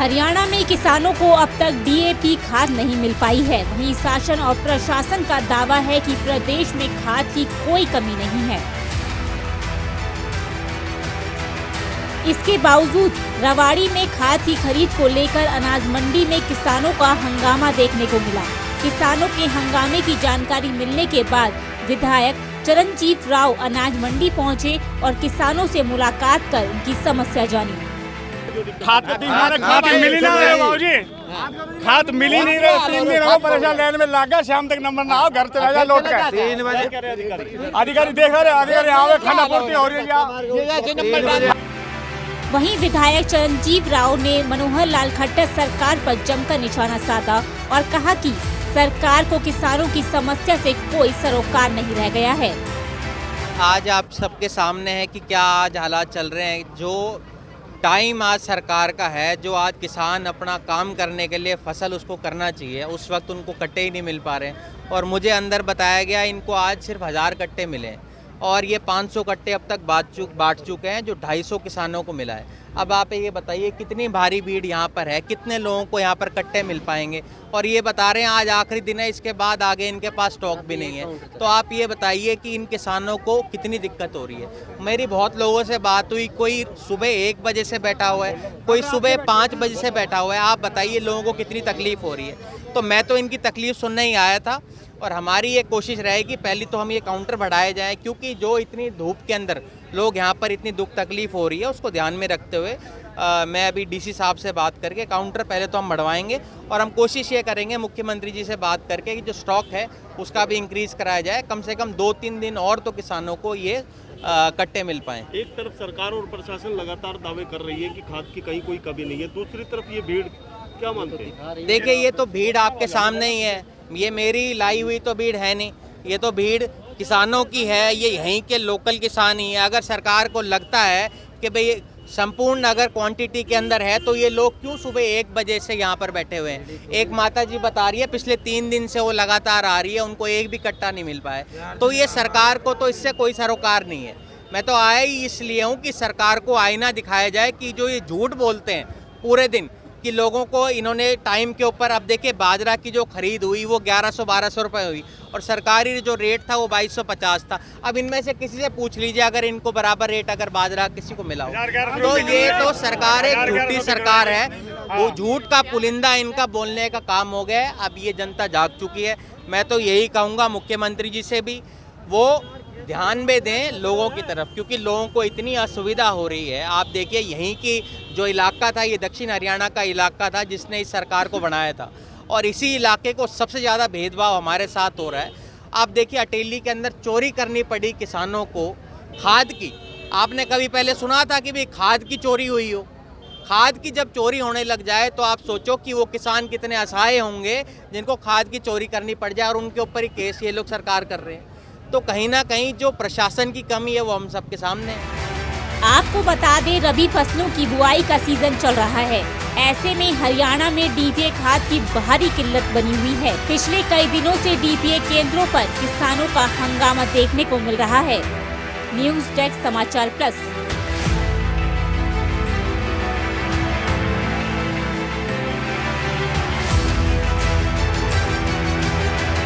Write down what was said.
हरियाणा में किसानों को अब तक डीएपी खाद नहीं मिल पाई है। वहीं शासन और प्रशासन का दावा है कि प्रदेश में खाद की कोई कमी नहीं है। इसके बावजूद रवाड़ी में खाद की खरीद को लेकर अनाज मंडी में किसानों का हंगामा देखने को मिला। किसानों के हंगामे की जानकारी मिलने के बाद विधायक चरणजीत राव अनाज मंडी पहुंचे और किसानों से मुलाकात कर उनकी समस्या जानी। खाद मिली ना रहे बाबूजी, खाद मिली नहीं रहे। 3 दिन हो परेशान, लाइन में लग गया। शाम तक नंबर ना आओ, घर चला जा लौट के। 3 बजे अधिकारी देख रहे, अधिकारी आवे, खाना पूर्ति हो रही है। वहीं विधायक चरणजीत राव ने मनोहर लाल खट्टर सरकार पर जमकर निशाना साधा और कहा कि सरकार को किसानों की समस्या से कोई सरोकार नहीं रह गया है। आज आप सबके सामने है कि क्या आज हालात चल रहे हैं। जो टाइम आज सरकार का है, जो आज किसान अपना काम करने के लिए फसल उसको करना चाहिए, उस वक्त उनको कट्टे ही नहीं मिल पा रहे हैं। और मुझे अंदर बताया गया इनको आज सिर्फ 1000 कट्टे मिले और ये 500 कट्टे अब तक बांट चुके हैं, जो 250 किसानों को मिला है। अब आप ये बताइए कितनी भारी भीड़ यहाँ पर है, कितने लोगों को यहाँ पर कट्टे मिल पाएंगे। और ये बता रहे हैं आज आखिरी दिन है, इसके बाद आगे इनके पास स्टॉक भी नहीं है। तो आप ये बताइए कि इन किसानों को कितनी दिक्कत हो रही है। मेरी बहुत लोगों से बात हुई, कोई सुबह 1 बजे से बैठा हुआ है, कोई सुबह 5 बजे से बैठा हुआ है। आप बताइए लोगों को कितनी तकलीफ हो रही है। तो मैं तो इनकी तकलीफ सुनने ही आया था और हमारी ये कोशिश रहेगी पहले तो हम ये काउंटर बढ़ाए जाएं, क्योंकि जो इतनी धूप के अंदर लोग यहाँ पर इतनी दुख तकलीफ हो रही है उसको ध्यान में रखते हुए मैं अभी डीसी साहब से बात करके काउंटर पहले तो हम बढ़वाएंगे और हम कोशिश ये करेंगे मुख्यमंत्री जी से बात करके कि जो स्टॉक है उसका भी इंक्रीज़ कराया जाए। कम से कम 2-3 दिन और तो किसानों को ये कट्टे मिल पाएँ। एक तरफ सरकार और प्रशासन लगातार दावे कर रही है कि खाद की कहीं कोई कमी नहीं है, दूसरी तरफ ये भीड़ क्या मानते हैं? देखिए ये तो भीड़ आपके सामने ही है, ये मेरी लाई हुई तो भीड़ है नहीं, ये तो भीड़ किसानों की है, ये यहीं के लोकल किसान ही है। अगर सरकार को लगता है कि भाई संपूर्ण अगर क्वांटिटी के अंदर है तो ये लोग क्यों सुबह 1 बजे से यहाँ पर बैठे हुए हैं। एक माता जी बता रही है पिछले 3 दिन से वो लगातार आ रही है, उनको एक भी कट्टा नहीं मिल पाया। तो ये सरकार को तो इससे कोई सरोकार नहीं है। मैं तो आया ही इसलिए हूँ कि सरकार को आईना दिखाया जाए कि जो ये झूठ बोलते हैं पूरे दिन कि लोगों को इन्होंने टाइम के ऊपर, अब देखिए बाजरा की जो खरीद हुई वो 1100-1200 रुपये हुई और सरकारी जो रेट था वो 2250 था। अब इनमें से किसी से पूछ लीजिए अगर इनको बराबर रेट अगर बाजरा किसी को मिला हो तो ये तो सरकार एक झूठी सरकार है। वो झूठ का पुलिंदा इनका बोलने का काम हो गया है। अब ये जनता जाग चुकी है। मैं तो यही कहूँगा मुख्यमंत्री जी से भी वो ध्यान में दें लोगों की तरफ, क्योंकि लोगों को इतनी असुविधा हो रही है। आप देखिए यहीं की जो इलाका था ये दक्षिण हरियाणा का इलाका था जिसने इस सरकार को बनाया था और इसी इलाके को सबसे ज़्यादा भेदभाव हमारे साथ हो रहा है। आप देखिए अटेली के अंदर चोरी करनी पड़ी किसानों को खाद की। आपने कभी पहले सुना था कि भाई खाद की चोरी हुई हो? खाद की जब चोरी होने लग जाए तो आप सोचो कि वो किसान कितने असहाय होंगे जिनको खाद की चोरी करनी पड़ जाए और उनके ऊपर ही केस ये लोग सरकार कर रहे हैं। तो कहीं ना कहीं जो प्रशासन की कमी है वो हम सबके सामने है। आपको बता दें रबी फसलों की बुआई का सीजन चल रहा है। ऐसे में हरियाणा में डीपीए खाद की भारी किल्लत बनी हुई है। पिछले कई दिनों से डीपीए केंद्रों पर किसानों का हंगामा देखने को मिल रहा है। न्यूज़ डेस्क समाचार प्लस।